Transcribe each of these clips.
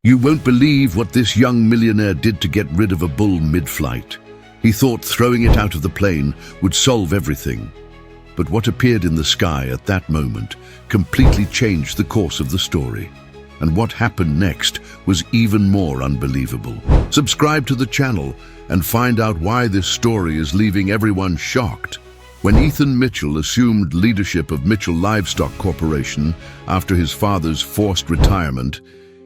You won't believe what this young millionaire did to get rid of a bull mid-flight. He thought throwing it out of the plane would solve everything. But what appeared in the sky at that moment completely changed the course of the story. And what happened next was even more unbelievable. Subscribe to the channel and find out why this story is leaving everyone shocked. When Ethan Mitchell assumed leadership of Mitchell Livestock Corporation after his father's forced retirement,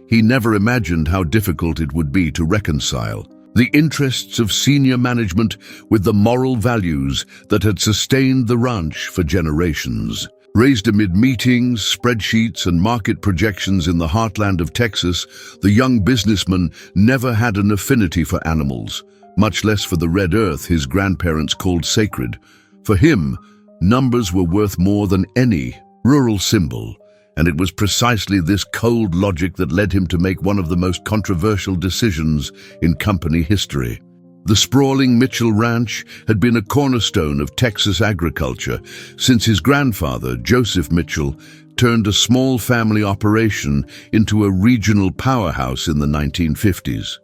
he never imagined how difficult it would be to reconcile the interests of senior management with the moral values that had sustained the ranch for generations. Raised amid meetings, spreadsheets, and market projections in the heartland of Texas, the young businessman never had an affinity for animals, much less for the red earth his grandparents called sacred. For him, numbers were worth more than any rural symbol, and it was precisely this cold logic that led him to make one of the most controversial decisions in company history. The sprawling Mitchell Ranch had been a cornerstone of Texas agriculture since his grandfather, Joseph Mitchell, turned a small family operation into a regional powerhouse in the 1950s.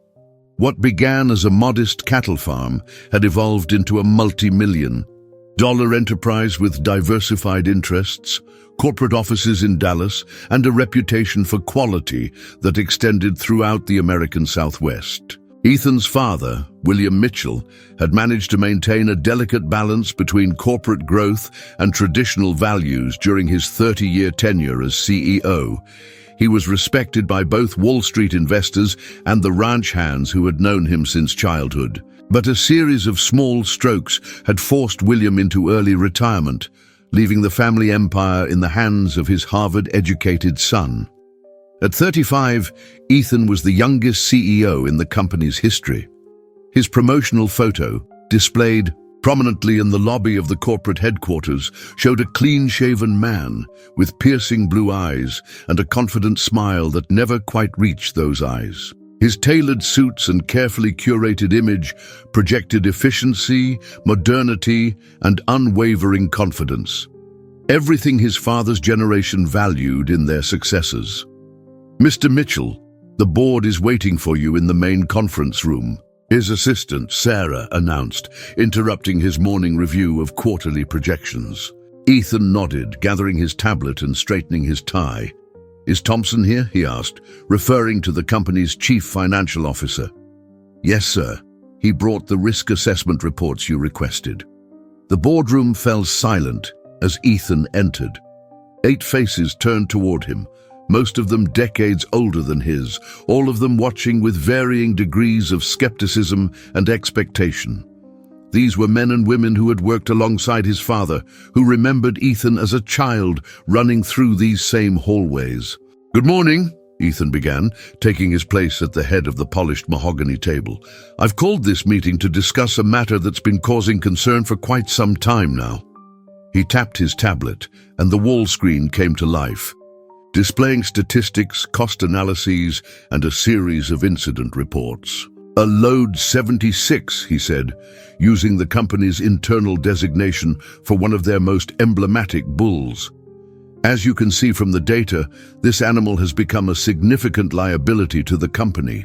What began as a modest cattle farm had evolved into a multi-million-dollar enterprise with diversified interests, corporate offices in Dallas, and a reputation for quality that extended throughout the American Southwest. Ethan's father, William Mitchell, had managed to maintain a delicate balance between corporate growth and traditional values during his 30-year tenure as CEO. He was respected by both Wall Street investors and the ranch hands who had known him since childhood. But a series of small strokes had forced William into early retirement, leaving the family empire in the hands of his Harvard-educated son. At 35, Ethan was the youngest CEO in the company's history. His promotional photo, displayed prominently in the lobby of the corporate headquarters, showed a clean-shaven man with piercing blue eyes and a confident smile that never quite reached those eyes. His tailored suits and carefully curated image projected efficiency, modernity, and unwavering confidence. Everything his father's generation valued in their successors. "Mr. Mitchell, the board is waiting for you in the main conference room," his assistant, Sarah, announced, interrupting his morning review of quarterly projections. Ethan nodded, gathering his tablet and straightening his tie. "Is Thompson here?" he asked, referring to the company's chief financial officer. "Yes, sir. He brought the risk assessment reports you requested." The boardroom fell silent as Ethan entered. 8 faces turned toward him, most of them decades older than his, all of them watching with varying degrees of skepticism and expectation. These were men and women who had worked alongside his father, who remembered Ethan as a child running through these same hallways. "Good morning," Ethan began, taking his place at the head of the polished mahogany table. "I've called this meeting to discuss a matter that's been causing concern for quite some time now." He tapped his tablet, and the wall screen came to life, displaying statistics, cost analyses, and a series of incident reports. "A Load 76, he said, using the company's internal designation for one of their most emblematic bulls. "As you can see from the data, this animal has become a significant liability to the company."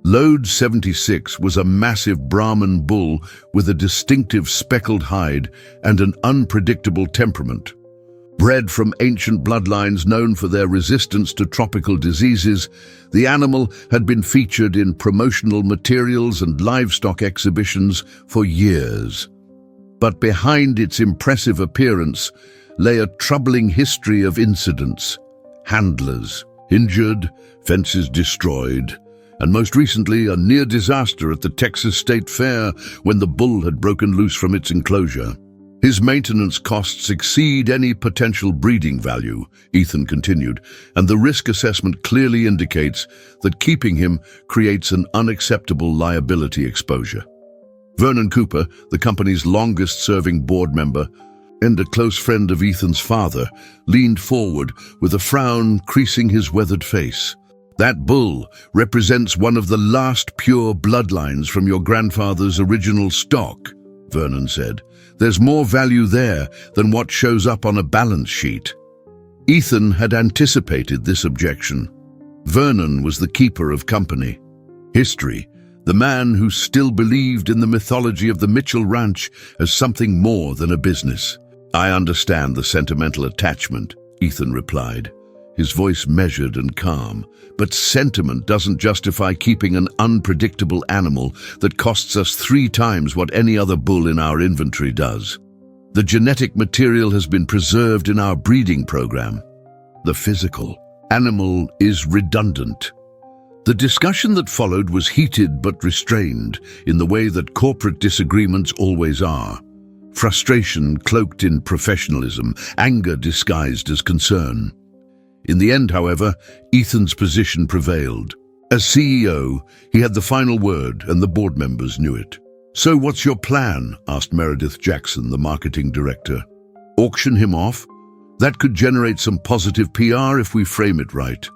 Load 76 was a massive Brahman bull with a distinctive speckled hide and an unpredictable temperament. Bred from ancient bloodlines known for their resistance to tropical diseases, the animal had been featured in promotional materials and livestock exhibitions for years. But behind its impressive appearance lay a troubling history of incidents: handlers injured, fences destroyed, and most recently a near disaster at the Texas State Fair when the bull had broken loose from its enclosure. "His maintenance costs exceed any potential breeding value," Ethan continued, "and the risk assessment clearly indicates that keeping him creates an unacceptable liability exposure." Vernon Cooper, the company's longest-serving board member and a close friend of Ethan's father, leaned forward with a frown creasing his weathered face. "That bull represents one of the last pure bloodlines from your grandfather's original stock," Vernon said. "There's more value there than what shows up on a balance sheet." Ethan had anticipated this objection. Vernon was the keeper of company. History, the man who still believed in the mythology of the Mitchell Ranch as something more than a business. "I understand the sentimental attachment," Ethan replied, his voice measured and calm. "But sentiment doesn't justify keeping an unpredictable animal that costs us 3 times what any other bull in our inventory does. The genetic material has been preserved in our breeding program. The physical animal is redundant." The discussion that followed was heated but restrained, in the way that corporate disagreements always are. Frustration cloaked in professionalism, anger disguised as concern. In the end, however, Ethan's position prevailed. As CEO, he had the final word, and the board members knew it. "So what's your plan?" asked Meredith Jackson, the marketing director. "Auction him off? That could generate some positive PR if we frame it right."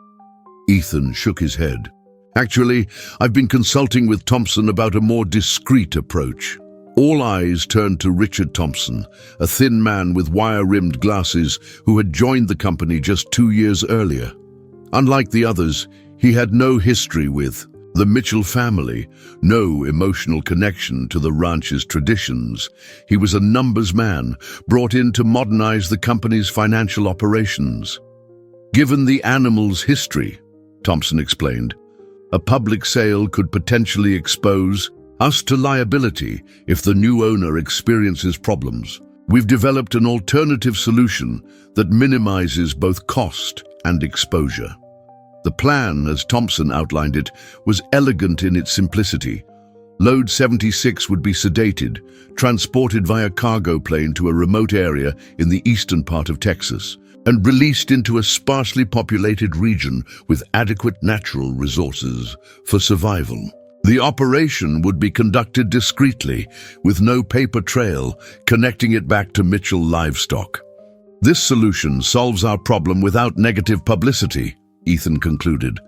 Ethan shook his head. "Actually, I've been consulting with Thompson about a more discreet approach." All eyes turned to Richard Thompson, a thin man with wire-rimmed glasses who had joined the company just 2 years earlier. Unlike the others, he had no history with the Mitchell family, no emotional connection to the ranch's traditions. He was a numbers man, brought in to modernize the company's financial operations. "Given the animal's history," Thompson explained, "a public sale could potentially expose us to liability if the new owner experiences problems. We've developed an alternative solution that minimizes both cost and exposure." The plan, as Thompson outlined it, was elegant in its simplicity. Load 76 would be sedated, transported via cargo plane to a remote area in the eastern part of Texas, and released into a sparsely populated region with adequate natural resources for survival. The operation would be conducted discreetly, with no paper trail connecting it back to Mitchell livestock. "This solution solves our problem without negative publicity," Ethan concluded.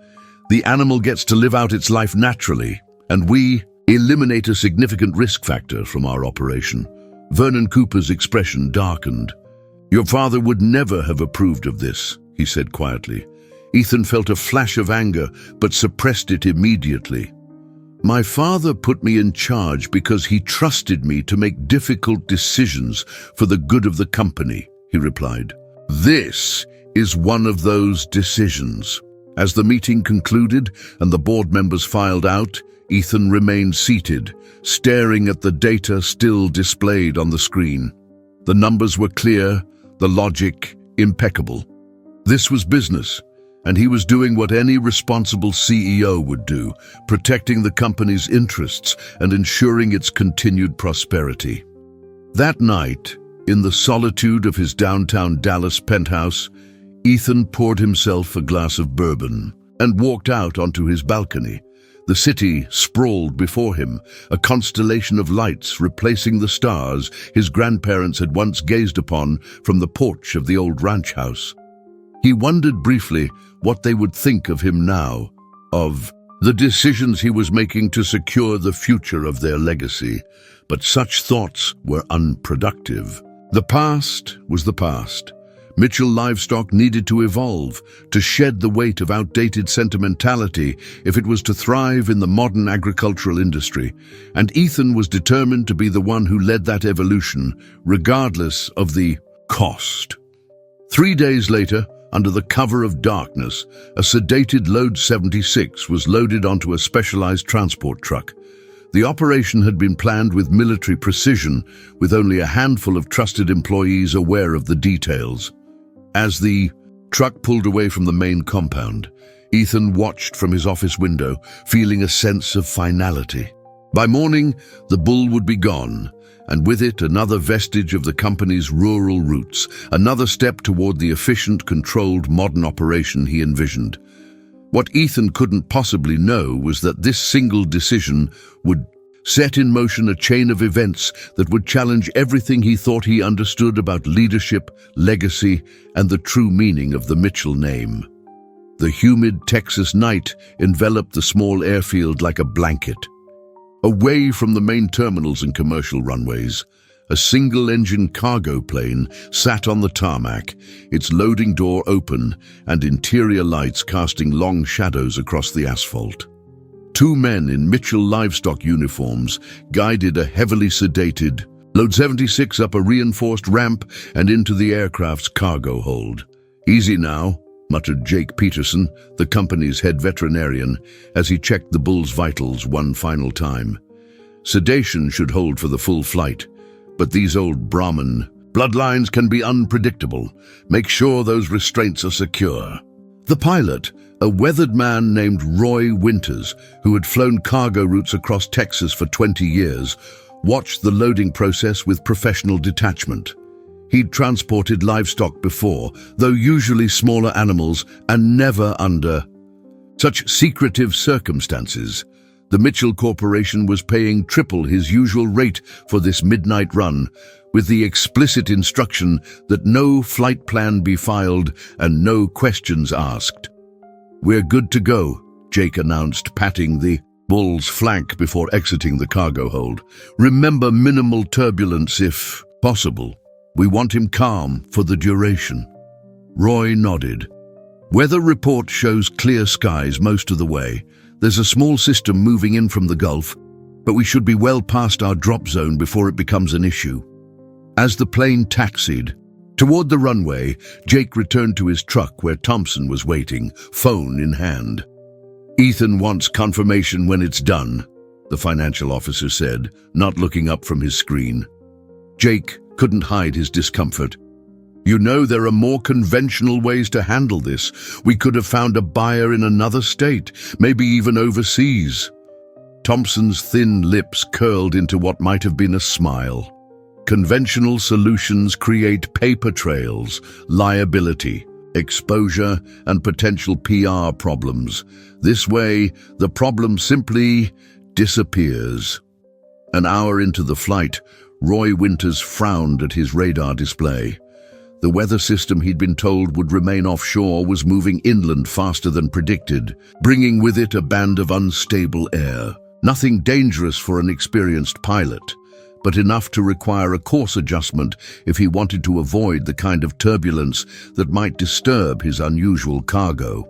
"The animal gets to live out its life naturally, and we eliminate a significant risk factor from our operation." Vernon Cooper's expression darkened. "Your father would never have approved of this," he said quietly. Ethan felt a flash of anger, but suppressed it immediately. "My father put me in charge because he trusted me to make difficult decisions for the good of the company," he replied. "This is one of those decisions." As the meeting concluded and the board members filed out, Ethan remained seated, staring at the data still displayed on the screen. The numbers were clear, the logic impeccable. This was business, and he was doing what any responsible CEO would do, protecting the company's interests and ensuring its continued prosperity. That night, in the solitude of his downtown Dallas penthouse, Ethan poured himself a glass of bourbon and walked out onto his balcony. The city sprawled before him, a constellation of lights replacing the stars his grandparents had once gazed upon from the porch of the old ranch house. He wondered briefly what they would think of him now, of the decisions he was making to secure the future of their legacy. But such thoughts were unproductive. The past was the past. Mitchell Livestock needed to evolve, to shed the weight of outdated sentimentality if it was to thrive in the modern agricultural industry, and Ethan was determined to be the one who led that evolution, regardless of the cost. 3 days later, under the cover of darkness, a sedated Load 76 was loaded onto a specialized transport truck. The operation had been planned with military precision, with only a handful of trusted employees aware of the details. As the truck pulled away from the main compound, Ethan watched from his office window, feeling a sense of finality. By morning, the bull would be gone, and with it another vestige of the company's rural roots, another step toward the efficient, controlled, modern operation he envisioned. What Ethan couldn't possibly know was that this single decision would set in motion a chain of events that would challenge everything he thought he understood about leadership, legacy, and the true meaning of the Mitchell name. The humid Texas night enveloped the small airfield like a blanket. Away from the main terminals and commercial runways, A single-engine cargo plane sat on the tarmac, its loading door open and interior lights casting long shadows across the asphalt. Two men in Mitchell livestock uniforms guided a heavily sedated Load 76 up a reinforced ramp and into the aircraft's cargo hold. "Easy now," muttered Jake Peterson, the company's head veterinarian, as he checked the bull's vitals one final time. Sedation should hold for the full flight, but these old Brahmin bloodlines can be unpredictable. Make sure those restraints are secure. The pilot, a weathered man named Roy Winters, who had flown cargo routes across Texas for 20 years, watched the loading process with professional detachment. He'd transported livestock before, though usually smaller animals, and never under such secretive circumstances. The Mitchell Corporation was paying triple his usual rate for this midnight run, with the explicit instruction that no flight plan be filed and no questions asked. "We're good to go," Jake announced, patting the bull's flank before exiting the cargo hold. "Remember minimal turbulence if possible. We want him calm for the duration." Roy nodded. "Weather report shows clear skies most of the way. There's a small system moving in from the Gulf, but we should be well past our drop zone before it becomes an issue." As the plane taxied toward the runway, Jake returned to his truck where Thompson was waiting, phone in hand. "Ethan wants confirmation when it's done," the financial officer said, not looking up from his screen. Jake couldn't hide his discomfort. "You know, there are more conventional ways to handle this. We could have found a buyer in another state, maybe even overseas." Thompson's thin lips curled into what might have been a smile. "Conventional solutions create paper trails, liability, exposure, and potential PR problems. This way, the problem simply disappears." An hour into the flight, Roy Winters frowned at his radar display. The weather system he'd been told would remain offshore was moving inland faster than predicted, bringing with it a band of unstable air. Nothing dangerous for an experienced pilot, but enough to require a course adjustment if he wanted to avoid the kind of turbulence that might disturb his unusual cargo.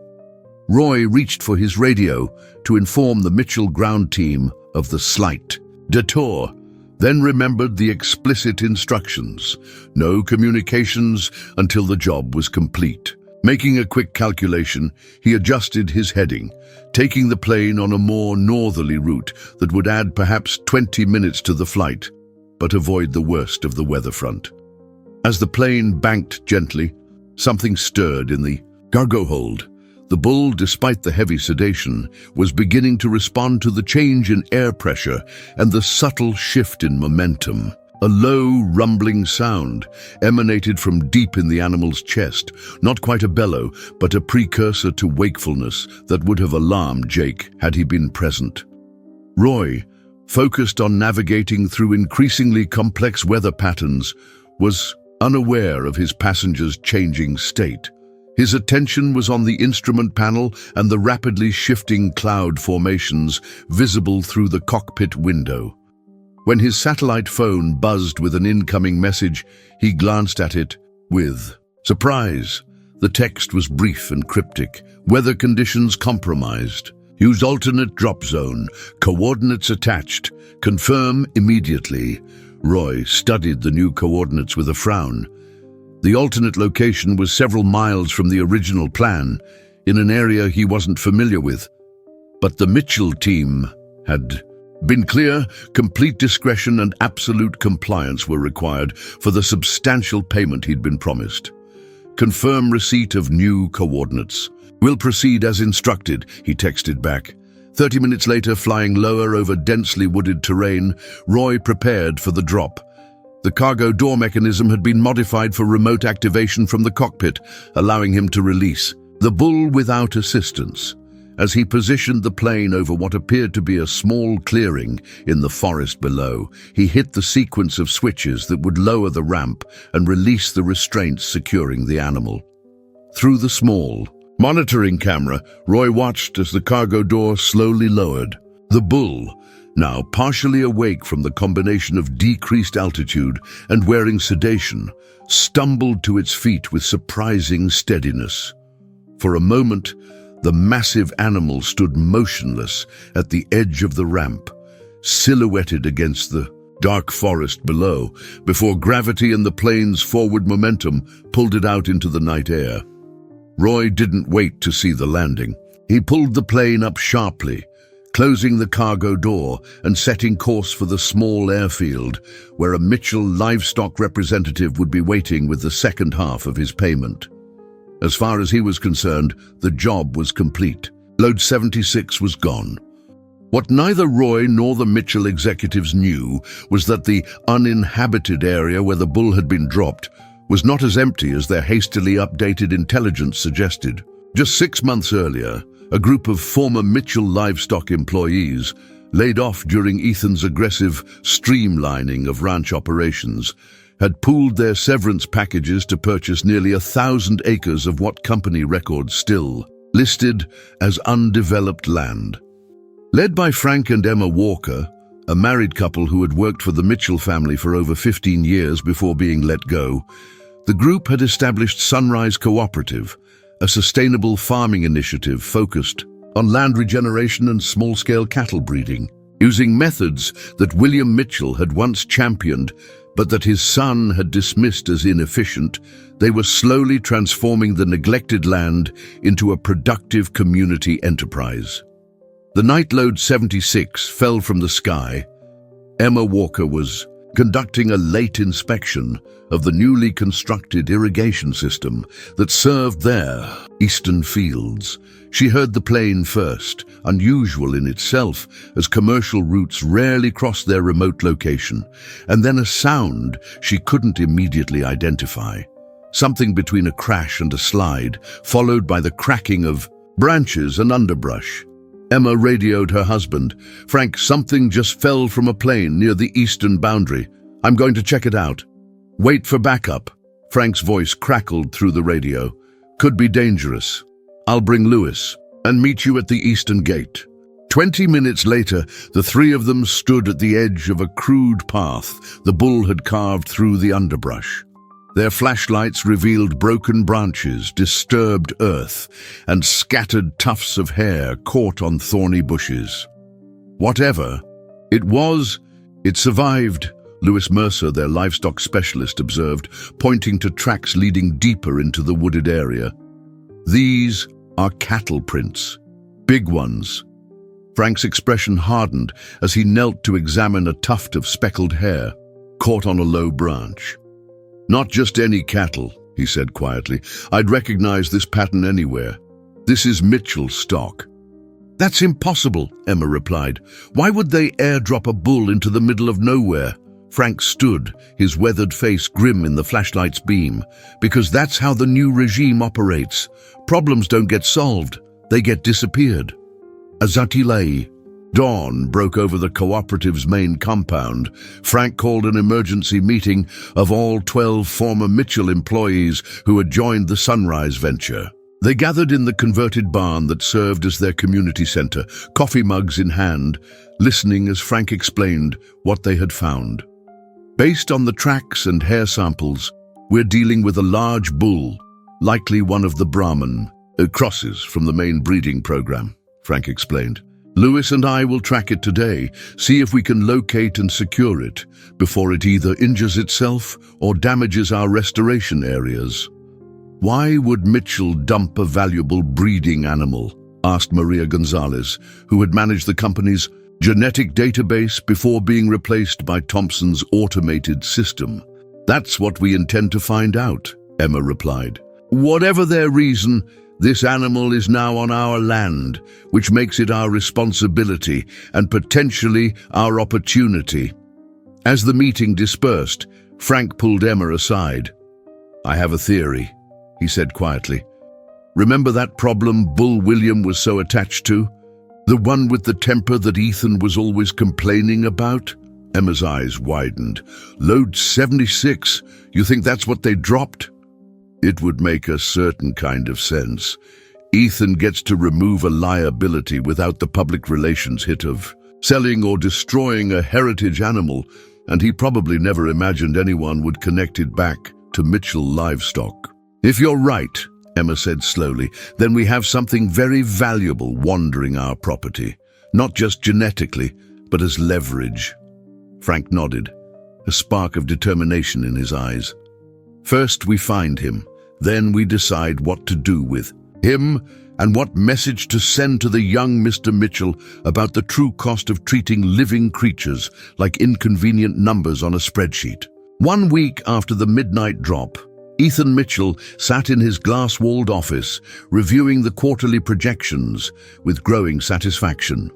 Roy reached for his radio to inform the Mitchell ground team of the slight detour, then remembered the explicit instructions: no communications until the job was complete. Making a quick calculation, he adjusted his heading, taking the plane on a more northerly route that would add perhaps 20 minutes to the flight, but avoid the worst of the weather front. As the plane banked gently, something stirred in the cargo hold. The bull, despite the heavy sedation, was beginning to respond to the change in air pressure and the subtle shift in momentum. A low, rumbling sound emanated from deep in the animal's chest, not quite a bellow, but a precursor to wakefulness that would have alarmed Jake had he been present. Roy, focused on navigating through increasingly complex weather patterns, was unaware of his passenger's changing state. His attention was on the instrument panel and the rapidly shifting cloud formations visible through the cockpit window. When his satellite phone buzzed with an incoming message, he glanced at it with surprise. The text was brief and cryptic. "Weather conditions compromised. Use alternate drop zone. Coordinates attached. Confirm immediately." Roy studied the new coordinates with a frown. The alternate location was several miles from the original plan, in an area he wasn't familiar with. But the Mitchell team had been clear. Complete discretion and absolute compliance were required for the substantial payment he'd been promised. "Confirm receipt of new coordinates. Will proceed as instructed," he texted back. 30 minutes later, flying lower over densely wooded terrain, Roy prepared for the drop. The cargo door mechanism had been modified for remote activation from the cockpit, allowing him to release the bull without assistance. As he positioned the plane over what appeared to be a small clearing in the forest below, he hit the sequence of switches that would lower the ramp and release the restraints securing the animal. Through the small monitoring camera, Roy watched as the cargo door slowly lowered. The bull, now partially awake from the combination of decreased altitude and wearing sedation, stumbled to its feet with surprising steadiness. For a moment, the massive animal stood motionless at the edge of the ramp, silhouetted against the dark forest below, before gravity and the plane's forward momentum pulled it out into the night air. Roy didn't wait to see the landing. He pulled the plane up sharply, closing the cargo door and setting course for the small airfield, where a Mitchell livestock representative would be waiting with the second half of his payment. As far as he was concerned, the job was complete. Load 76 was gone. What neither Roy nor the Mitchell executives knew was that the uninhabited area where the bull had been dropped was not as empty as their hastily updated intelligence suggested. Just 6 months earlier, a group of former Mitchell livestock employees, laid off during Ethan's aggressive streamlining of ranch operations, had pooled their severance packages to purchase nearly 1,000 acres of what company records still listed as undeveloped land. Led by Frank and Emma Walker, a married couple who had worked for the Mitchell family for over 15 years before being let go, the group had established Sunrise Cooperative, a sustainable farming initiative focused on land regeneration and small-scale cattle breeding, using methods that William Mitchell had once championed but that his son had dismissed as inefficient. They were slowly transforming the neglected land into a productive community enterprise. The night Load 76 fell from the sky. Emma Walker was conducting a late inspection of the newly constructed irrigation system that served their eastern fields. She heard the plane first, unusual in itself, as commercial routes rarely cross their remote location, and then a sound she couldn't immediately identify. Something between a crash and a slide, followed by the cracking of branches and underbrush. Emma radioed her husband. "Frank, something just fell from a plane near the eastern boundary. I'm going to check it out." "Wait for backup." Frank's voice crackled through the radio. "Could be dangerous. I'll bring Lewis and meet you at the eastern gate." 20 minutes later, the three of them stood at the edge of a crude path the bull had carved through the underbrush. Their flashlights revealed broken branches, disturbed earth, and scattered tufts of hair caught on thorny bushes. Whatever it was, it survived, Lewis Mercer, their livestock specialist, observed, pointing to tracks leading deeper into the wooded area. "These are cattle prints. Big ones." Frank's expression hardened as he knelt to examine a tuft of speckled hair caught on a low branch. "Not just any cattle," he said quietly. "I'd recognize this pattern anywhere. This is Mitchell stock." "That's impossible," Emma replied. "Why would they airdrop a bull into the middle of nowhere?" Frank stood, his weathered face grim in the flashlight's beam. "Because that's how the new regime operates. Problems don't get solved, they get disappeared." Azatilai. Dawn broke over the cooperative's main compound. Frank called an emergency meeting of all 12 former Mitchell employees who had joined the Sunrise venture. They gathered in the converted barn that served as their community center, coffee mugs in hand, listening as Frank explained what they had found. "Based on the tracks and hair samples, we're dealing with a large bull, likely one of the Brahman crosses from the main breeding program," Frank explained. "Lewis and I will track it today, see if we can locate and secure it before it either injures itself or damages our restoration areas." "Why would Mitchell dump a valuable breeding animal?" asked Maria Gonzalez, who had managed the company's genetic database before being replaced by Thompson's automated system. "That's what we intend to find out," Emma replied. "Whatever their reason, this animal is now on our land, which makes it our responsibility and potentially our opportunity." As the meeting dispersed, Frank pulled Emma aside. "I have a theory," he said quietly. "Remember that problem Bull William was so attached to? The one with the temper that Ethan was always complaining about?" Emma's eyes widened. "Load 76, you think that's what they dropped?" "It would make a certain kind of sense. Ethan gets to remove a liability without the public relations hit of selling or destroying a heritage animal, and he probably never imagined anyone would connect it back to Mitchell Livestock. If you're right, Emma said slowly, then we have something very valuable wandering our property, not just genetically, but as leverage. Frank nodded, a spark of determination in his eyes. First we find him, then we decide what to do with him and what message to send to the young Mr. Mitchell about the true cost of treating living creatures like inconvenient numbers on a spreadsheet. 1 week after the midnight drop, Ethan Mitchell sat in his glass-walled office, reviewing the quarterly projections with growing satisfaction.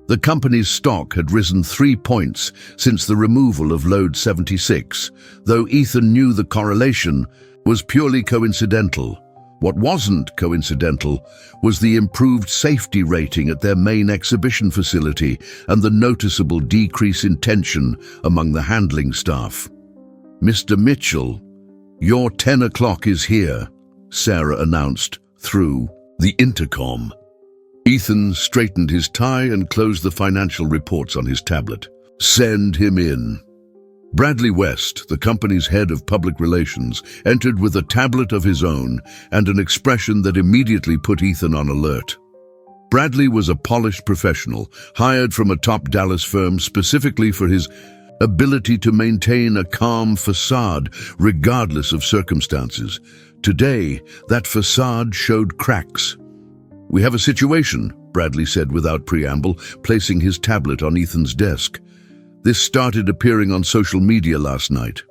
The company's stock had risen 3 points since the removal of Load 76, though Ethan knew the correlation was purely coincidental. What wasn't coincidental was the improved safety rating at their main exhibition facility and the noticeable decrease in tension among the handling staff. "Mr. Mitchell, your 10 o'clock is here," Sarah announced through the intercom. Ethan straightened his tie and closed the financial reports on his tablet. "Send him in." Bradley West, the company's head of public relations, entered with a tablet of his own and an expression that immediately put Ethan on alert. Bradley was a polished professional, hired from a top Dallas firm specifically for his ability to maintain a calm facade regardless of circumstances. Today, that facade showed cracks. "We have a situation," Bradley said without preamble, placing his tablet on Ethan's desk. "This started appearing on social media last night."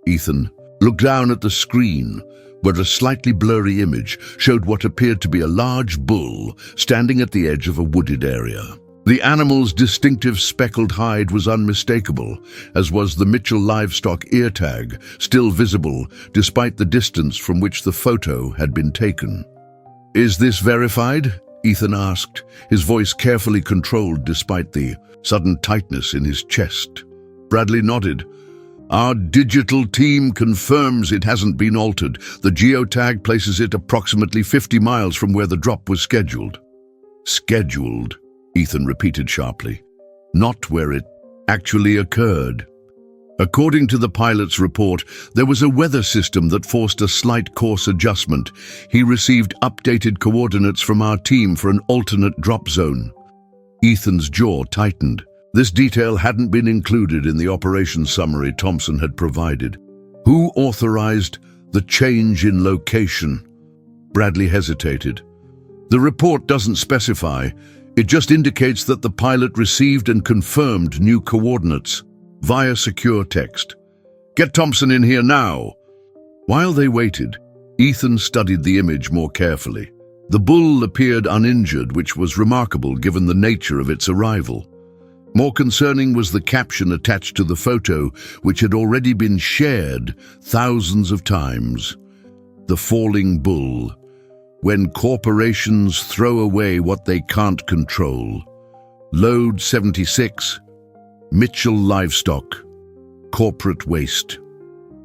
Ethan looked down at the screen, where a slightly blurry image showed what appeared to be a large bull standing at the edge of a wooded area. The animal's distinctive speckled hide was unmistakable, as was the Mitchell Livestock ear tag, still visible despite the distance from which the photo had been taken. "Is this verified?" Ethan asked, his voice carefully controlled despite the sudden tightness in his chest. Bradley nodded. "Our digital team confirms it hasn't been altered. The geotag places it approximately 50 miles from where the drop was scheduled." "Scheduled?" Ethan repeated sharply. "Not where it actually occurred." According to the pilot's report, there was a weather system that forced a slight course adjustment. He received updated coordinates from our team for an alternate drop zone. Ethan's jaw tightened. This detail hadn't been included in the operation summary Thompson had provided. "Who authorized the change in location?" Bradley hesitated. "The report doesn't specify. It just indicates that the pilot received and confirmed new coordinates via secure text. Get Thompson in here now." While they waited, Ethan studied the image more carefully. The bull appeared uninjured, which was remarkable given the nature of its arrival. More concerning was the caption attached to the photo, which had already been shared thousands of times. "The falling bull. When corporations throw away what they can't control. Load 76. Mitchell Livestock. Corporate waste."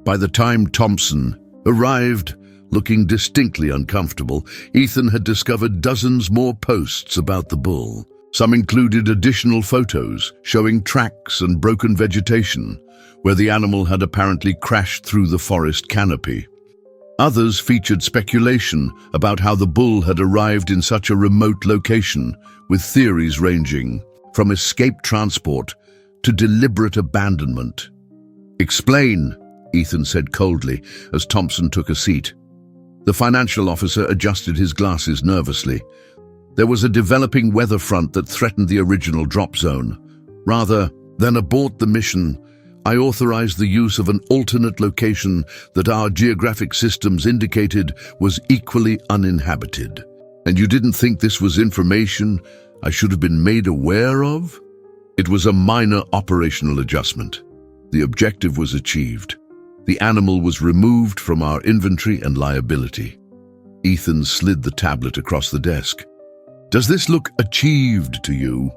By the time Thompson arrived, looking distinctly uncomfortable, Ethan had discovered dozens more posts about the bull. Some included additional photos showing tracks and broken vegetation, where the animal had apparently crashed through the forest canopy. Others featured speculation about how the bull had arrived in such a remote location, with theories ranging from escape transport to deliberate abandonment. "Explain," Ethan said coldly as Thompson took a seat. The financial officer adjusted his glasses nervously. There was a developing weather front that threatened the original drop zone. "Rather than abort the mission, I authorized the use of an alternate location that our geographic systems indicated was equally uninhabited. And you didn't think this was information I should have been made aware of?" It was a minor operational adjustment. The objective was achieved. The animal was removed from our inventory and liability. Ethan slid the tablet across the desk. "Does this look achieved to you?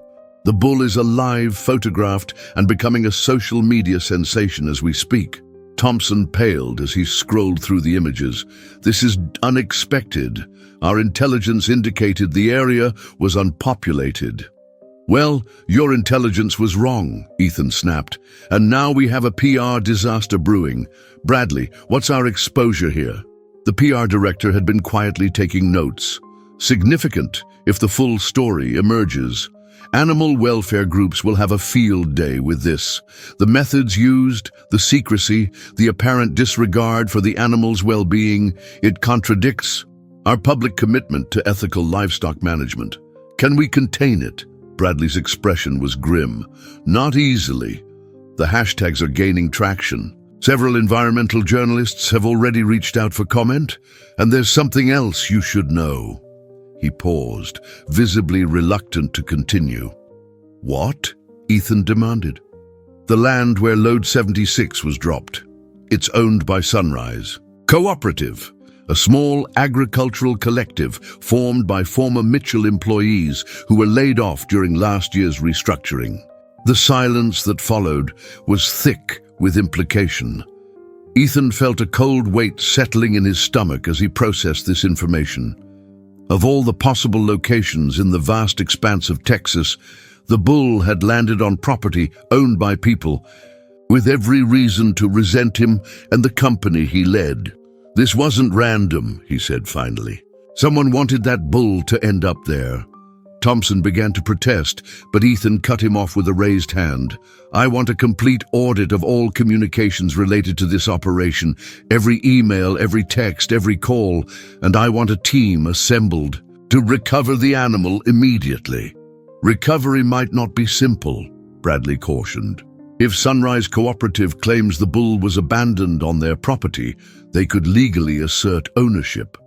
The bull is alive, photographed, and becoming a social media sensation as we speak." Thompson paled as he scrolled through the images. "This is unexpected. Our intelligence indicated the area was unpopulated." Well, your intelligence was wrong, Ethan snapped. And now we have a PR disaster brewing. Bradley, what's our exposure here? The PR director had been quietly taking notes. Significant if the full story emerges. Animal welfare groups will have a field day with this. The methods used, the secrecy, the apparent disregard for the animal's well-being, it contradicts our public commitment to ethical livestock management. Can we contain it? Bradley's expression was grim. Not easily. The hashtags are gaining traction. Several environmental journalists have already reached out for comment, and there's something else you should know. He paused, visibly reluctant to continue. What? Ethan demanded. The land where Load 76 was dropped. It's owned by Sunrise Cooperative, a small agricultural collective formed by former Mitchell employees who were laid off during last year's restructuring. The silence that followed was thick with implication. Ethan felt a cold weight settling in his stomach as he processed this information. Of all the possible locations in the vast expanse of Texas, the bull had landed on property owned by people with every reason to resent him and the company he led. This wasn't random, he said finally. Someone wanted that bull to end up there. Thompson began to protest, but Ethan cut him off with a raised hand. I want a complete audit of all communications related to this operation, every email, every text, every call, and I want a team assembled to recover the animal immediately. Recovery might not be simple, Bradley cautioned. If Sunrise Cooperative claims the bull was abandoned on their property, they could legally assert ownership.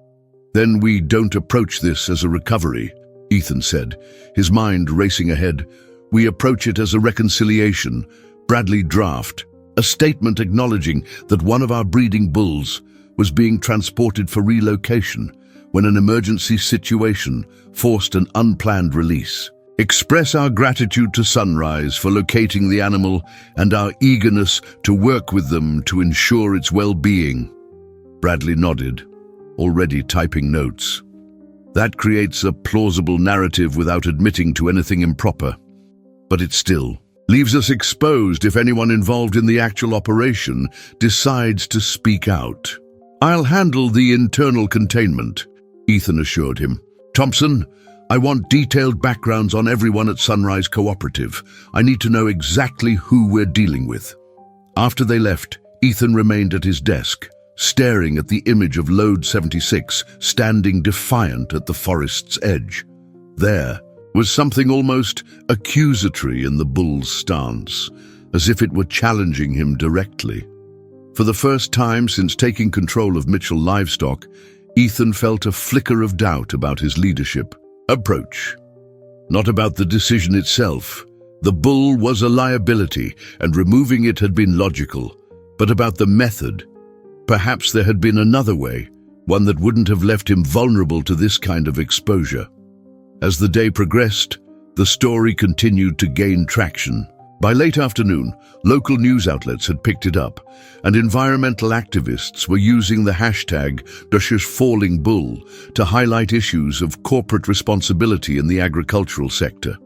Then we don't approach this as a recovery, Ethan said, his mind racing ahead. We approach it as a reconciliation. Bradley draft, a statement acknowledging that one of our breeding bulls was being transported for relocation when an emergency situation forced an unplanned release. Express our gratitude to Sunrise for locating the animal and our eagerness to work with them to ensure its well-being. Bradley nodded, already typing notes. That creates a plausible narrative without admitting to anything improper. But it still leaves us exposed if anyone involved in the actual operation decides to speak out. I'll handle the internal containment, Ethan assured him. Thompson, I want detailed backgrounds on everyone at Sunrise Cooperative. I need to know exactly who we're dealing with. After they left, Ethan remained at his desk, staring at the image of Load 76 standing defiant at the forest's edge. There was something almost accusatory in the bull's stance, as if it were challenging him directly. For the first time since taking control of Mitchell Livestock, Ethan felt a flicker of doubt about his leadership approach. Not about the decision itself. The bull was a liability, and removing it had been logical, but about the method. Perhaps there had been another way, one that wouldn't have left him vulnerable to this kind of exposure. As the day progressed, the story continued to gain traction. By late afternoon, local news outlets had picked it up, and environmental activists were using the hashtag #DashFallingBull to highlight issues of corporate responsibility in the agricultural sector.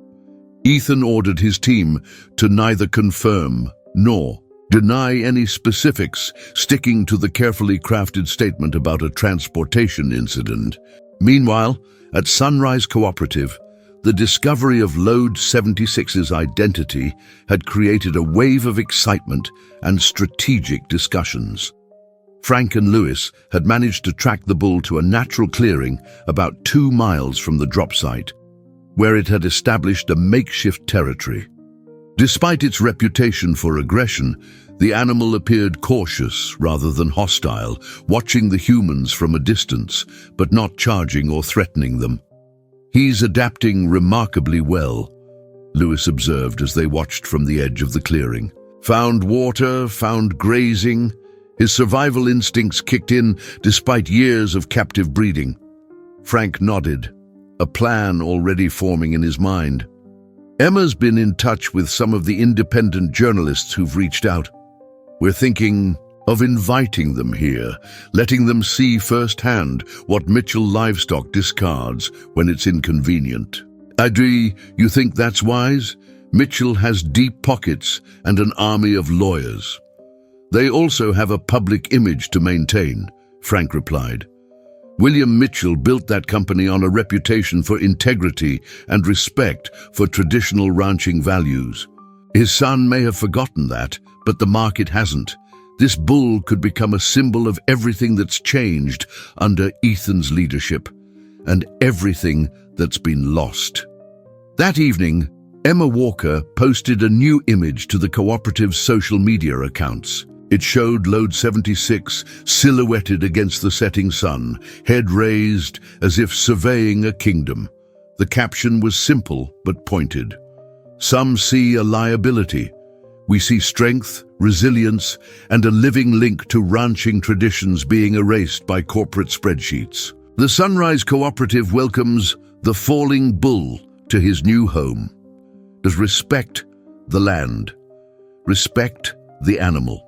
Ethan ordered his team to neither confirm nor deny any specifics, sticking to the carefully crafted statement about a transportation incident. Meanwhile, at Sunrise Cooperative, the discovery of Load 76's identity had created a wave of excitement and strategic discussions. Frank and Lewis had managed to track the bull to a natural clearing about 2 miles from the drop site, where it had established a makeshift territory. Despite its reputation for aggression, the animal appeared cautious rather than hostile, watching the humans from a distance, but not charging or threatening them. He's adapting remarkably well, Lewis observed as they watched from the edge of the clearing. Found water, found grazing. His survival instincts kicked in despite years of captive breeding. Frank nodded, a plan already forming in his mind. Emma's been in touch with some of the independent journalists who've reached out. We're thinking of inviting them here, letting them see firsthand what Mitchell Livestock discards when it's inconvenient. Adri, you think that's wise? Mitchell has deep pockets and an army of lawyers. They also have a public image to maintain, Frank replied. William Mitchell built that company on a reputation for integrity and respect for traditional ranching values. His son may have forgotten that, but the market hasn't. This bull could become a symbol of everything that's changed under Ethan's leadership, and everything that's been lost. That evening, Emma Walker posted a new image to the cooperative's social media accounts. It showed Load 76 silhouetted against the setting sun, head raised as if surveying a kingdom. The caption was simple but pointed. Some see a liability. We see strength, resilience, and a living link to ranching traditions being erased by corporate spreadsheets. The Sunrise Cooperative welcomes the falling bull to his new home. Does respect the land, respect the animal.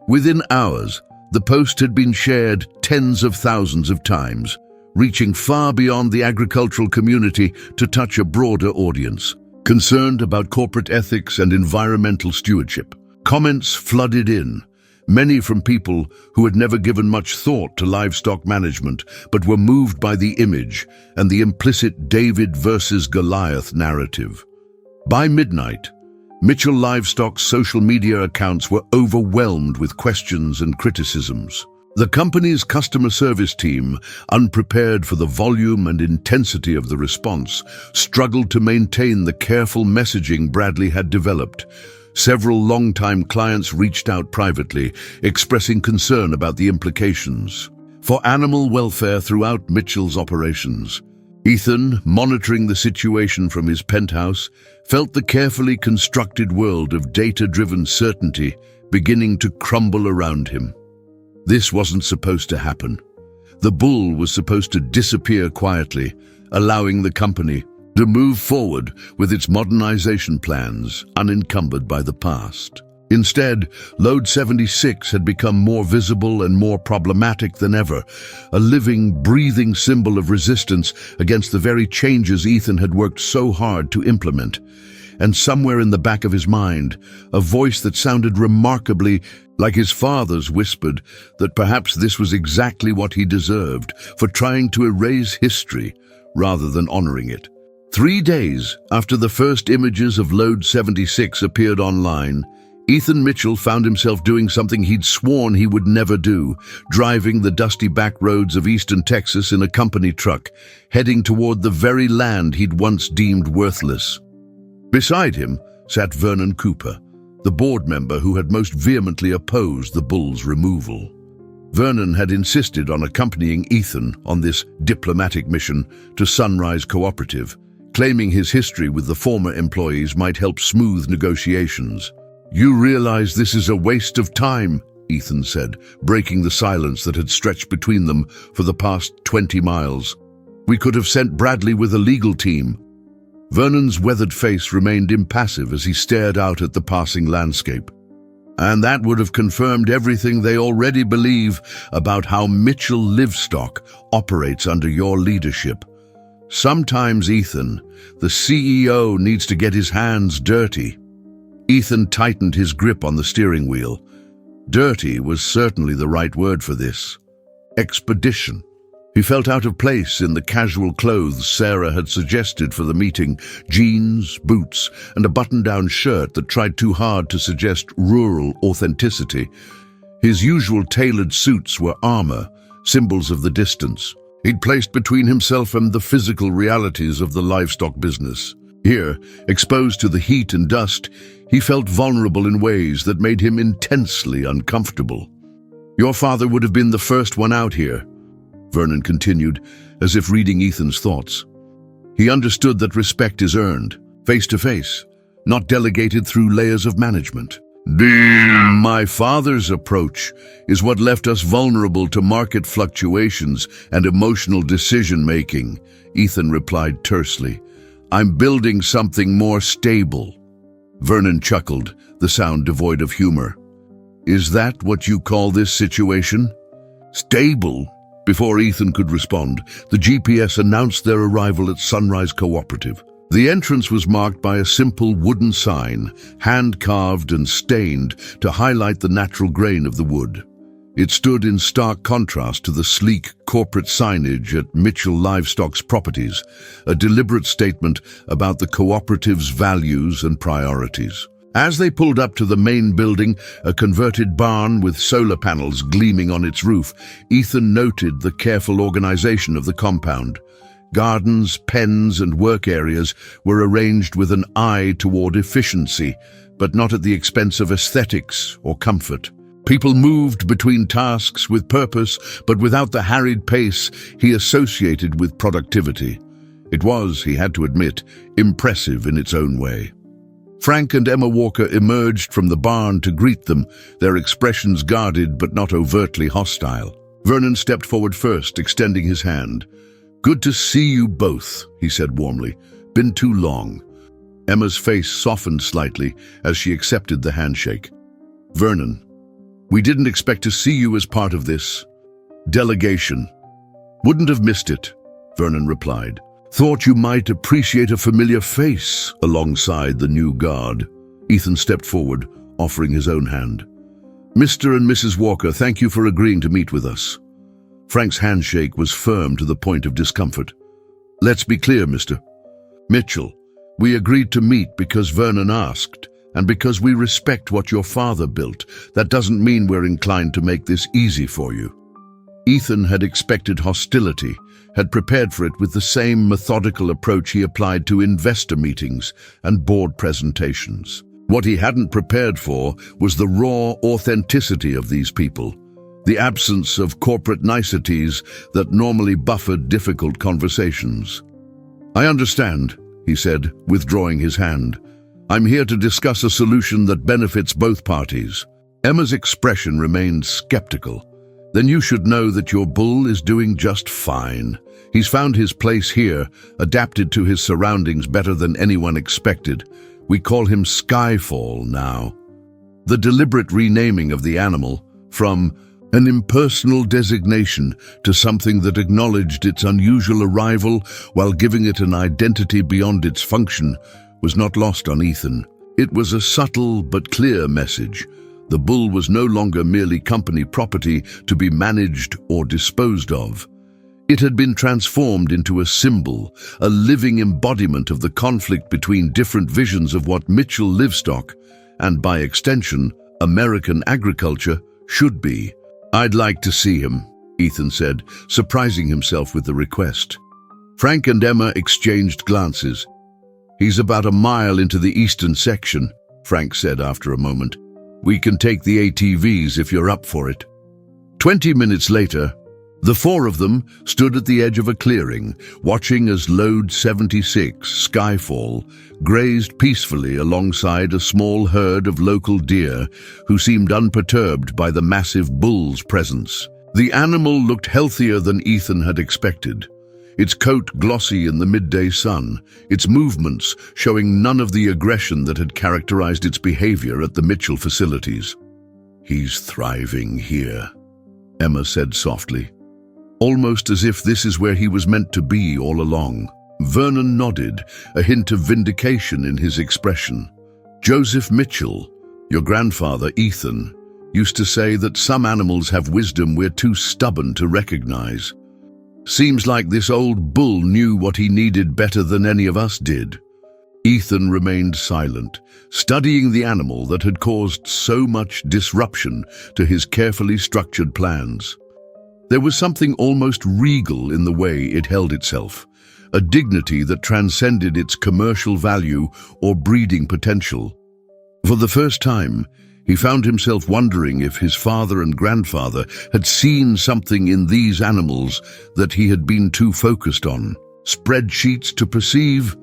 Within hours, the post had been shared tens of thousands of times, reaching far beyond the agricultural community to touch a broader audience. Concerned about corporate ethics and environmental stewardship, comments flooded in, many from people who had never given much thought to livestock management but were moved by the image and the implicit David versus Goliath narrative. By midnight, Mitchell Livestock's social media accounts were overwhelmed with questions and criticisms. The company's customer service team, unprepared for the volume and intensity of the response, struggled to maintain the careful messaging Bradley had developed. Several longtime clients reached out privately, expressing concern about the implications for animal welfare throughout Mitchell's operations. Ethan, monitoring the situation from his penthouse, felt the carefully constructed world of data-driven certainty beginning to crumble around him. This wasn't supposed to happen. The bull was supposed to disappear quietly, allowing the company to move forward with its modernization plans unencumbered by the past. Instead, Load 76 had become more visible and more problematic than ever, a living, breathing symbol of resistance against the very changes Ethan had worked so hard to implement. And somewhere in the back of his mind, a voice that sounded remarkably like his father's whispered that perhaps this was exactly what he deserved for trying to erase history rather than honoring it. 3 days after the first images of Load 76 appeared online, Ethan Mitchell found himself doing something he'd sworn he would never do, driving the dusty back roads of eastern Texas in a company truck, heading toward the very land he'd once deemed worthless. Beside him sat Vernon Cooper, the board member who had most vehemently opposed the bull's removal. Vernon had insisted on accompanying Ethan on this diplomatic mission to Sunrise Cooperative, claiming his history with the former employees might help smooth negotiations. "You realize this is a waste of time," Ethan said, breaking the silence that had stretched between them for the past 20 miles. "We could have sent Bradley with a legal team." Vernon's weathered face remained impassive as he stared out at the passing landscape. "And that would have confirmed everything they already believe about how Mitchell Livestock operates under your leadership. Sometimes, Ethan, the CEO needs to get his hands dirty." Ethan tightened his grip on the steering wheel. Dirty was certainly the right word for this. Expedition. He felt out of place in the casual clothes Sarah had suggested for the meeting, jeans, boots, and a button-down shirt that tried too hard to suggest rural authenticity. His usual tailored suits were armor, symbols of the distance he'd placed between himself and the physical realities of the livestock business. Here, exposed to the heat and dust, he felt vulnerable in ways that made him intensely uncomfortable. "Your father would have been the first one out here," Vernon continued, as if reading Ethan's thoughts. "He understood that respect is earned, face to face, not delegated through layers of management. My father's approach is what left us vulnerable to market fluctuations and emotional decision-making," Ethan replied tersely. "I'm building something more stable." Vernon chuckled, the sound devoid of humor. "Is that what you call this situation? Stable?" Before Ethan could respond, the GPS announced their arrival at Sunrise Cooperative. The entrance was marked by a simple wooden sign, hand-carved and stained to highlight the natural grain of the wood. It stood in stark contrast to the sleek corporate signage at Mitchell Livestock's properties, a deliberate statement about the cooperative's values and priorities. As they pulled up to the main building, a converted barn with solar panels gleaming on its roof, Ethan noted the careful organization of the compound. Gardens, pens, and work areas were arranged with an eye toward efficiency, but not at the expense of aesthetics or comfort. People moved between tasks with purpose, but without the harried pace he associated with productivity. It was, he had to admit, impressive in its own way. Frank and Emma Walker emerged from the barn to greet them, their expressions guarded but not overtly hostile. Vernon stepped forward first, extending his hand. "Good to see you both," he said warmly. "Been too long." Emma's face softened slightly as she accepted the handshake. "Vernon, we didn't expect to see you as part of this delegation." "Wouldn't have missed it," Vernon replied. "Thought you might appreciate a familiar face alongside the new guard." Ethan stepped forward, offering his own hand. "Mr. and Mrs. Walker, thank you for agreeing to meet with us." Frank's handshake was firm to the point of discomfort. "Let's be clear, Mr. Mitchell. We agreed to meet because Vernon asked, and because we respect what your father built. That doesn't mean we're inclined to make this easy for you." Ethan had expected hostility, had prepared for it with the same methodical approach he applied to investor meetings and board presentations. What he hadn't prepared for was the raw authenticity of these people, the absence of corporate niceties that normally buffered difficult conversations. "I understand," he said, withdrawing his hand. "I'm here to discuss a solution that benefits both parties." Emma's expression remained skeptical. "Then you should know that your bull is doing just fine. He's found his place here, adapted to his surroundings better than anyone expected. We call him Skyfall now." The deliberate renaming of the animal, from an impersonal designation to something that acknowledged its unusual arrival while giving it an identity beyond its function, was not lost on Ethan. It was a subtle but clear message. The bull was no longer merely company property to be managed or disposed of. It had been transformed into a symbol, a living embodiment of the conflict between different visions of what Mitchell Livestock, and by extension, American agriculture, should be. "I'd like to see him," Ethan said, surprising himself with the request. Frank and Emma exchanged glances. "He's about a mile into the eastern section," Frank said after a moment. "We can take the ATVs if you're up for it." 20 minutes later, the four of them stood at the edge of a clearing, watching as Load 76, Skyfall, grazed peacefully alongside a small herd of local deer who seemed unperturbed by the massive bull's presence. The animal looked healthier than Ethan had expected, its coat glossy in the midday sun, its movements showing none of the aggression that had characterized its behavior at the Mitchell facilities. "He's thriving here," Emma said softly, almost as if this is where he was meant to be all along. Vernon nodded, a hint of vindication in his expression. "Joseph Mitchell, your grandfather Ethan, used to say that some animals have wisdom we're too stubborn to recognize. Seems like this old bull knew what he needed better than any of us did." Ethan remained silent, studying the animal that had caused so much disruption to his carefully structured plans. There was something almost regal in the way it held itself, a dignity that transcended its commercial value or breeding potential. For the first time, he found himself wondering if his father and grandfather had seen something in these animals that he had been too focused on. Spreadsheets to perceive?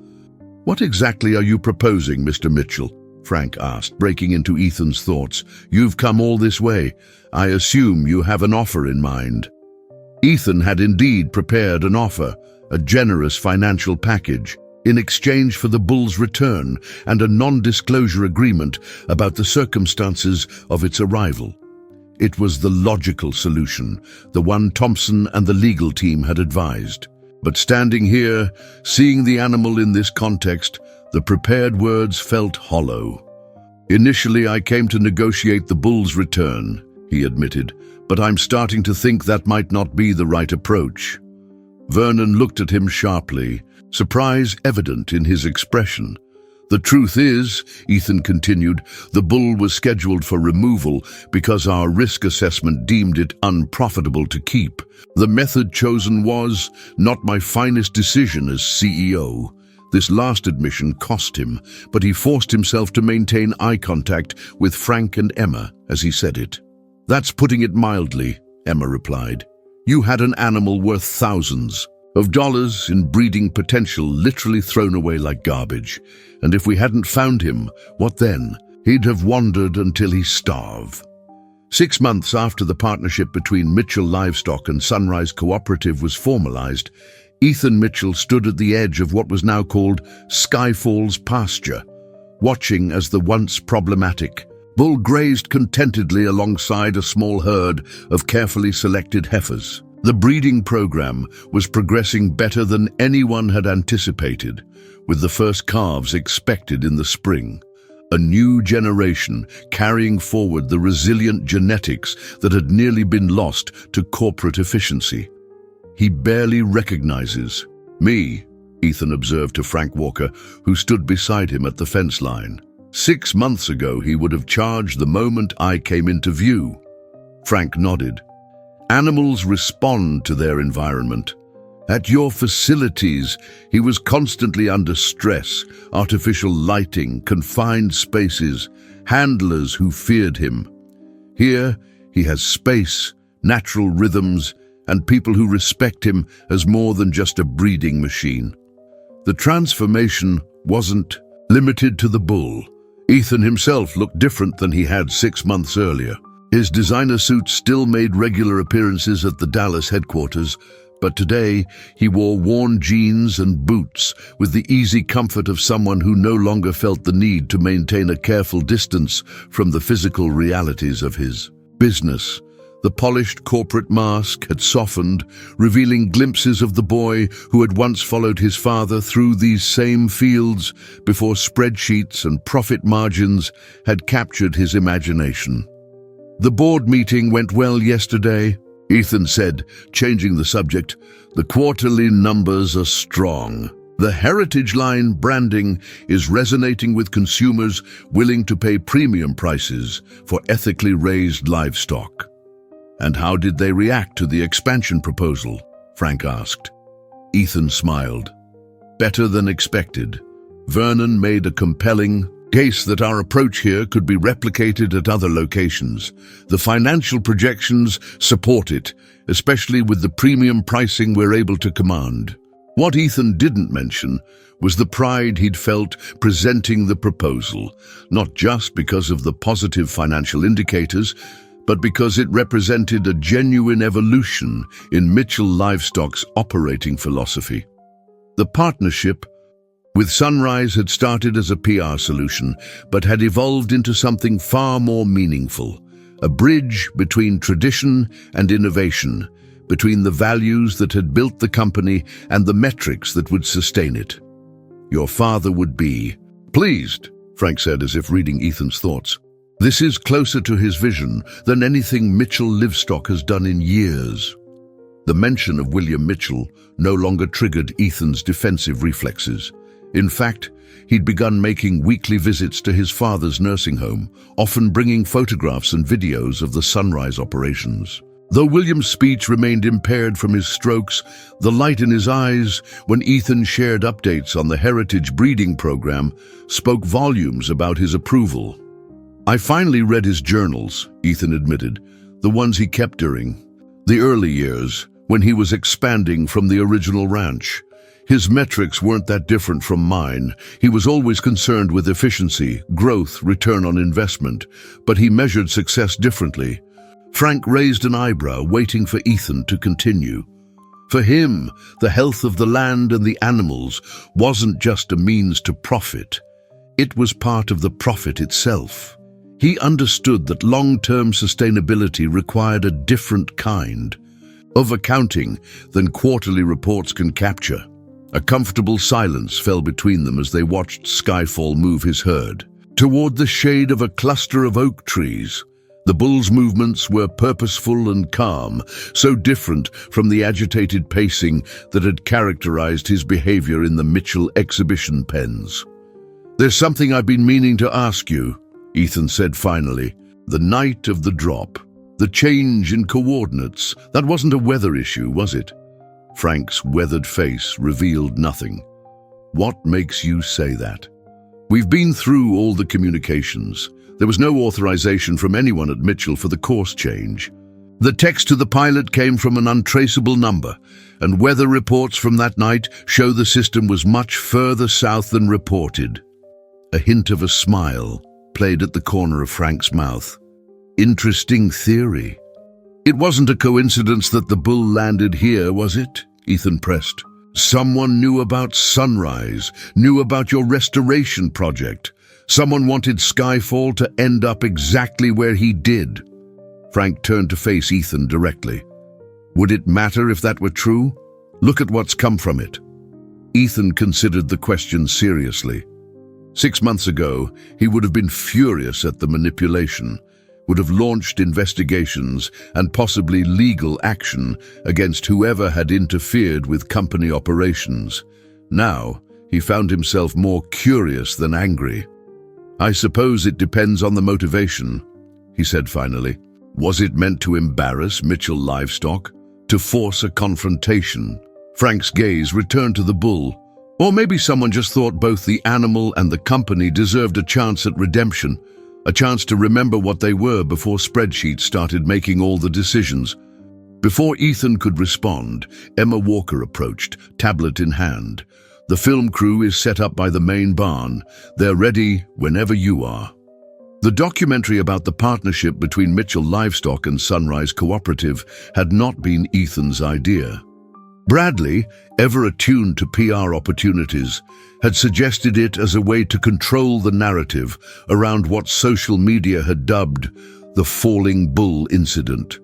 "What exactly are you proposing, Mr. Mitchell?" Frank asked, breaking into Ethan's thoughts. "You've come all this way. I assume you have an offer in mind." Ethan had indeed prepared an offer, a generous financial package, in exchange for the bull's return and a non-disclosure agreement about the circumstances of its arrival. It was the logical solution, the one Thompson and the legal team had advised. But standing here, seeing the animal in this context, the prepared words felt hollow. "Initially, I came to negotiate the bull's return," he admitted, "but I'm starting to think that might not be the right approach." Vernon looked at him sharply, surprise evident in his expression. "The truth is," Ethan continued, "the bull was scheduled for removal because our risk assessment deemed it unprofitable to keep. The method chosen was not my finest decision as CEO. This last admission cost him, but he forced himself to maintain eye contact with Frank and Emma as he said it." "That's putting it mildly," Emma replied. "You had an animal worth thousands of dollars in breeding potential literally thrown away like garbage. And if we hadn't found him, what then? He'd have wandered until he starved." 6 months after the partnership between Mitchell Livestock and Sunrise Cooperative was formalized, Ethan Mitchell stood at the edge of what was now called Skyfall's pasture, watching as the once problematic bull grazed contentedly alongside a small herd of carefully selected heifers. The breeding program was progressing better than anyone had anticipated, with the first calves expected in the spring. A new generation carrying forward the resilient genetics that had nearly been lost to corporate efficiency. "He barely recognizes me," Ethan observed to Frank Walker, who stood beside him at the fence line. "6 months ago, he would have charged the moment I came into view." Frank nodded. "Animals respond to their environment. At your facilities, he was constantly under stress, artificial lighting, confined spaces, handlers who feared him. Here, he has space, natural rhythms, and people who respect him as more than just a breeding machine." The transformation wasn't limited to the bull. Ethan himself looked different than he had 6 months earlier. His designer suits still made regular appearances at the Dallas headquarters, but today he wore worn jeans and boots with the easy comfort of someone who no longer felt the need to maintain a careful distance from the physical realities of his business. The polished corporate mask had softened, revealing glimpses of the boy who had once followed his father through these same fields before spreadsheets and profit margins had captured his imagination. "The board meeting went well yesterday," Ethan said, changing the subject. "The quarterly numbers are strong. The Heritage Line branding is resonating with consumers willing to pay premium prices for ethically raised livestock." "And how did they react to the expansion proposal?" Frank asked. Ethan smiled. "Better than expected. Vernon made a compelling case that our approach here could be replicated at other locations. The financial projections support it, especially with the premium pricing we're able to command." What Ethan didn't mention was the pride he'd felt presenting the proposal, not just because of the positive financial indicators, but because it represented a genuine evolution in Mitchell Livestock's operating philosophy. The partnership with Sunrise had started as a PR solution, but had evolved into something far more meaningful, a bridge between tradition and innovation, between the values that had built the company and the metrics that would sustain it. "Your father would be pleased," Frank said as if reading Ethan's thoughts. "This is closer to his vision than anything Mitchell Livestock has done in years." The mention of William Mitchell no longer triggered Ethan's defensive reflexes. In fact, he'd begun making weekly visits to his father's nursing home, often bringing photographs and videos of the Sunrise operations. Though William's speech remained impaired from his strokes, the light in his eyes when Ethan shared updates on the Heritage breeding program spoke volumes about his approval. "I finally read his journals," Ethan admitted, "the ones he kept during the early years when he was expanding from the original ranch. His metrics weren't that different from mine. He was always concerned with efficiency, growth, return on investment, but he measured success differently." Frank raised an eyebrow, waiting for Ethan to continue. For him, the health of the land and the animals wasn't just a means to profit. It was part of the profit itself. He understood that long-term sustainability required a different kind of accounting than quarterly reports can capture. A comfortable silence fell between them as they watched Skyfall move his herd toward the shade of a cluster of oak trees. The bull's movements were purposeful and calm, so different from the agitated pacing that had characterized his behavior in the Mitchell exhibition pens. "There's something I've been meaning to ask you," Ethan said finally. "The night of the drop, the change in coordinates, that wasn't a weather issue, was it?" Frank's weathered face revealed nothing. "What makes you say that?" "We've been through all the communications. There was no authorization from anyone at Mitchell for the course change. The text to the pilot came from an untraceable number, and weather reports from that night show the system was much further south than reported." A hint of a smile played at the corner of Frank's mouth. "Interesting theory." "It wasn't a coincidence that the bull landed here, was it?" Ethan pressed. "Someone knew about Sunrise, knew about your restoration project. Someone wanted Skyfall to end up exactly where he did." Frank turned to face Ethan directly. "Would it matter if that were true? Look at what's come from it." Ethan considered the question seriously. 6 months ago, he would have been furious at the manipulation, would have launched investigations and possibly legal action against whoever had interfered with company operations. Now, he found himself more curious than angry. "I suppose it depends on the motivation," he said finally. "Was it meant to embarrass Mitchell Livestock? To force a confrontation?" Frank's gaze returned to the bull. "Or maybe someone just thought both the animal and the company deserved a chance at redemption, a chance to remember what they were before spreadsheets started making all the decisions." Before Ethan could respond, Emma Walker approached, tablet in hand. "The film crew is set up by the main barn. They're ready whenever you are." The documentary about the partnership between Mitchell Livestock and Sunrise Cooperative had not been Ethan's idea. Bradley, ever attuned to PR opportunities, had suggested it as a way to control the narrative around what social media had dubbed the Falling Bull incident.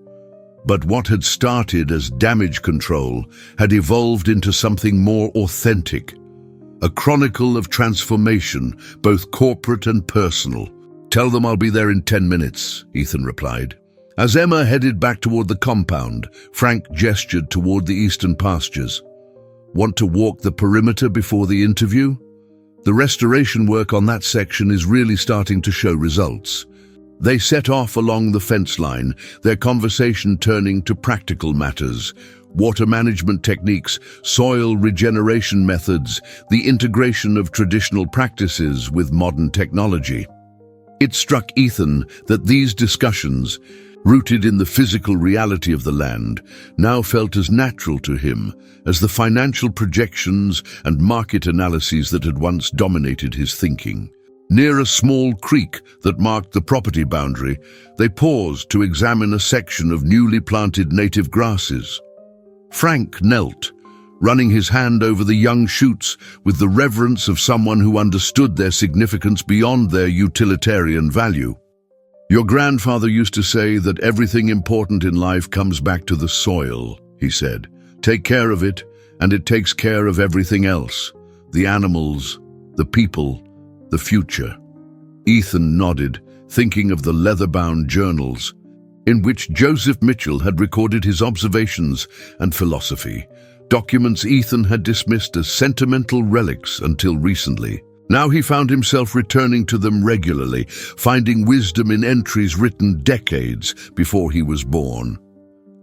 But what had started as damage control had evolved into something more authentic, a chronicle of transformation, both corporate and personal. "Tell them I'll be there in 10 minutes, Ethan replied. As Emma headed back toward the compound, Frank gestured toward the eastern pastures. "Want to walk the perimeter before the interview? The restoration work on that section is really starting to show results." They set off along the fence line, their conversation turning to practical matters: water management techniques, soil regeneration methods, the integration of traditional practices with modern technology. It struck Ethan that these discussions, rooted in the physical reality of the land, now felt as natural to him as the financial projections and market analyses that had once dominated his thinking. Near a small creek that marked the property boundary, they paused to examine a section of newly planted native grasses. Frank knelt, running his hand over the young shoots with the reverence of someone who understood their significance beyond their utilitarian value. "Your grandfather used to say that everything important in life comes back to the soil," he said. "Take care of it, and it takes care of everything else. The animals, the people, the future." Ethan nodded, thinking of the leather-bound journals in which Joseph Mitchell had recorded his observations and philosophy, documents Ethan had dismissed as sentimental relics until recently. Now he found himself returning to them regularly, finding wisdom in entries written decades before he was born.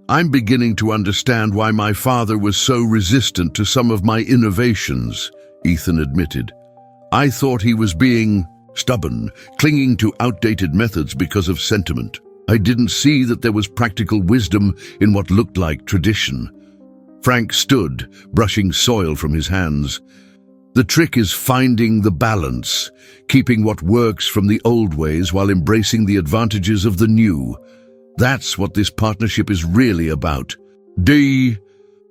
"I'm beginning to understand why my father was so resistant to some of my innovations," Ethan admitted. "I thought he was being stubborn, clinging to outdated methods because of sentiment. I didn't see that there was practical wisdom in what looked like tradition." Frank stood, brushing soil from his hands. "The trick is finding the balance, keeping what works from the old ways while embracing the advantages of the new. That's what this partnership is really about."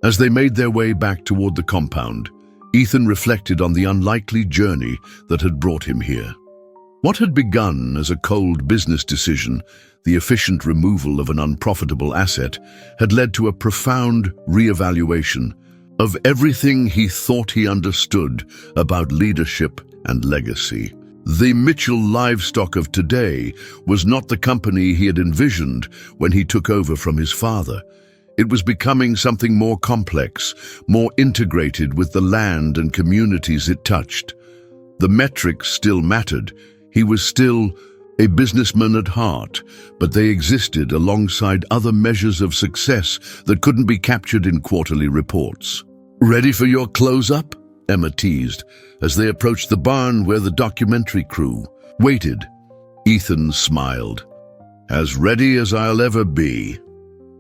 As they made their way back toward the compound, Ethan reflected on the unlikely journey that had brought him here. What had begun as a cold business decision, the efficient removal of an unprofitable asset, had led to a profound reevaluation of everything he thought he understood about leadership and legacy. The Mitchell Livestock of today was not the company he had envisioned when he took over from his father. It was becoming something more complex, more integrated with the land and communities it touched. The metrics still mattered. He was still a businessman at heart, but they existed alongside other measures of success that couldn't be captured in quarterly reports. "Ready for your close-up?" Emma teased, as they approached the barn where the documentary crew waited. Ethan smiled. "As ready as I'll ever be."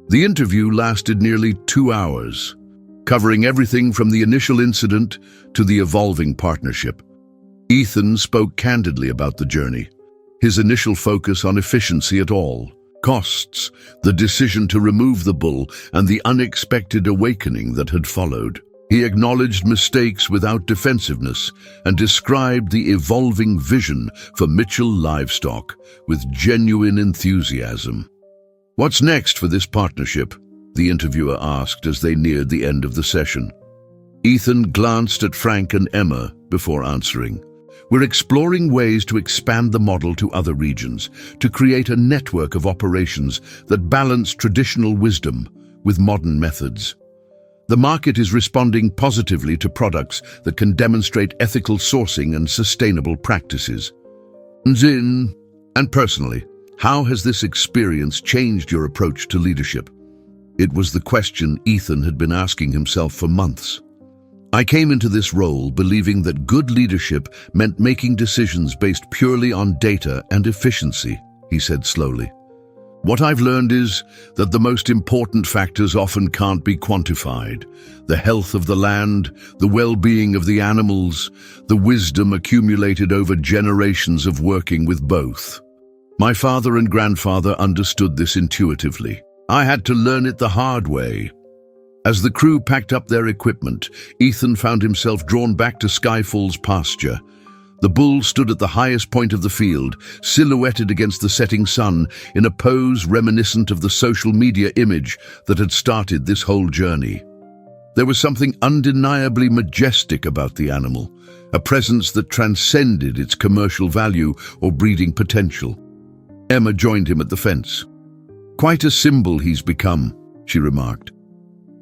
The interview lasted nearly 2 hours, covering everything from the initial incident to the evolving partnership. Ethan spoke candidly about the journey, his initial focus on efficiency at all costs, the decision to remove the bull, and the unexpected awakening that had followed. He acknowledged mistakes without defensiveness and described the evolving vision for Mitchell Livestock with genuine enthusiasm. "What's next for this partnership?" the interviewer asked as they neared the end of the session. Ethan glanced at Frank and Emma before answering. "We're exploring ways to expand the model to other regions, to create a network of operations that balance traditional wisdom with modern methods. The market is responding positively to products that can demonstrate ethical sourcing and sustainable practices." Zin, and personally, how has this experience changed your approach to leadership? It was the question Ethan had been asking himself for months. "I came into this role believing that good leadership meant making decisions based purely on data and efficiency," he said slowly. "What I've learned is that the most important factors often can't be quantified. The health of the land, the well-being of the animals, the wisdom accumulated over generations of working with both. My father and grandfather understood this intuitively. I had to learn it the hard way." As the crew packed up their equipment, Ethan found himself drawn back to Skyfall's pasture. The bull stood at the highest point of the field, silhouetted against the setting sun in a pose reminiscent of the social media image that had started this whole journey. There was something undeniably majestic about the animal, a presence that transcended its commercial value or breeding potential. Emma joined him at the fence. "Quite a symbol he's become," she remarked.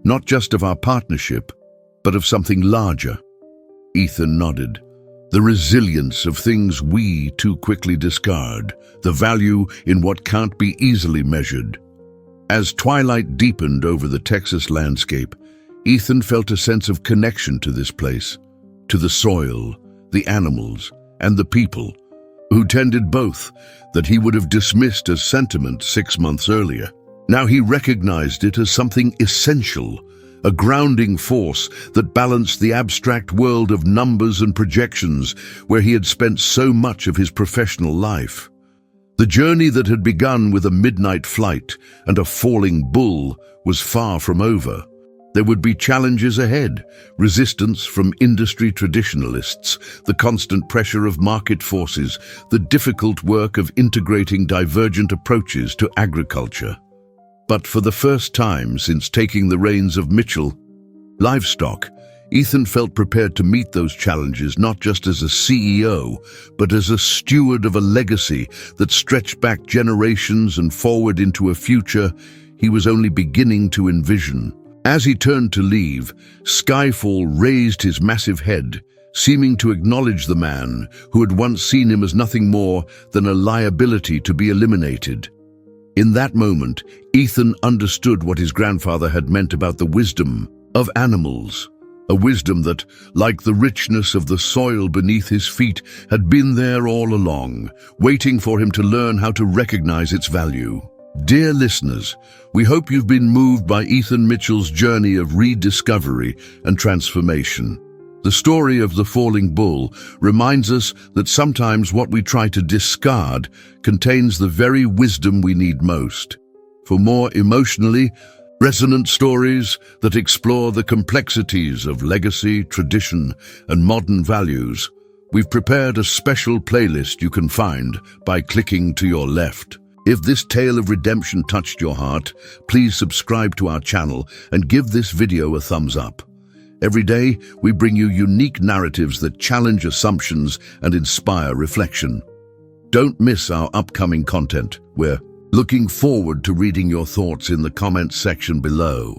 "Not just of our partnership, but of something larger." Ethan nodded. "The resilience of things we too quickly discard, the value in what can't be easily measured." As twilight deepened over the Texas landscape, Ethan felt a sense of connection to this place, to the soil, the animals, and the people, who tended both, that he would have dismissed as sentiment 6 months earlier. Now he recognized it as something essential, a grounding force that balanced the abstract world of numbers and projections where he had spent so much of his professional life. The journey that had begun with a midnight flight and a falling bull was far from over. There would be challenges ahead, resistance from industry traditionalists, the constant pressure of market forces, the difficult work of integrating divergent approaches to agriculture. But for the first time since taking the reins of Mitchell Livestock, Ethan felt prepared to meet those challenges not just as a CEO, but as a steward of a legacy that stretched back generations and forward into a future he was only beginning to envision. As he turned to leave, Skyfall raised his massive head, seeming to acknowledge the man who had once seen him as nothing more than a liability to be eliminated. In that moment, Ethan understood what his grandfather had meant about the wisdom of animals, a wisdom that, like the richness of the soil beneath his feet, had been there all along, waiting for him to learn how to recognize its value. Dear listeners, we hope you've been moved by Ethan Mitchell's journey of rediscovery and transformation. The story of the falling bull reminds us that sometimes what we try to discard contains the very wisdom we need most. For more emotionally resonant stories that explore the complexities of legacy, tradition, and modern values, We've prepared a special playlist you can find by clicking to your left. If this tale of redemption touched your heart, please subscribe to our channel and give this video a thumbs up. Every day, we bring you unique narratives that challenge assumptions and inspire reflection. Don't miss our upcoming content. We're looking forward to reading your thoughts in the comments section below.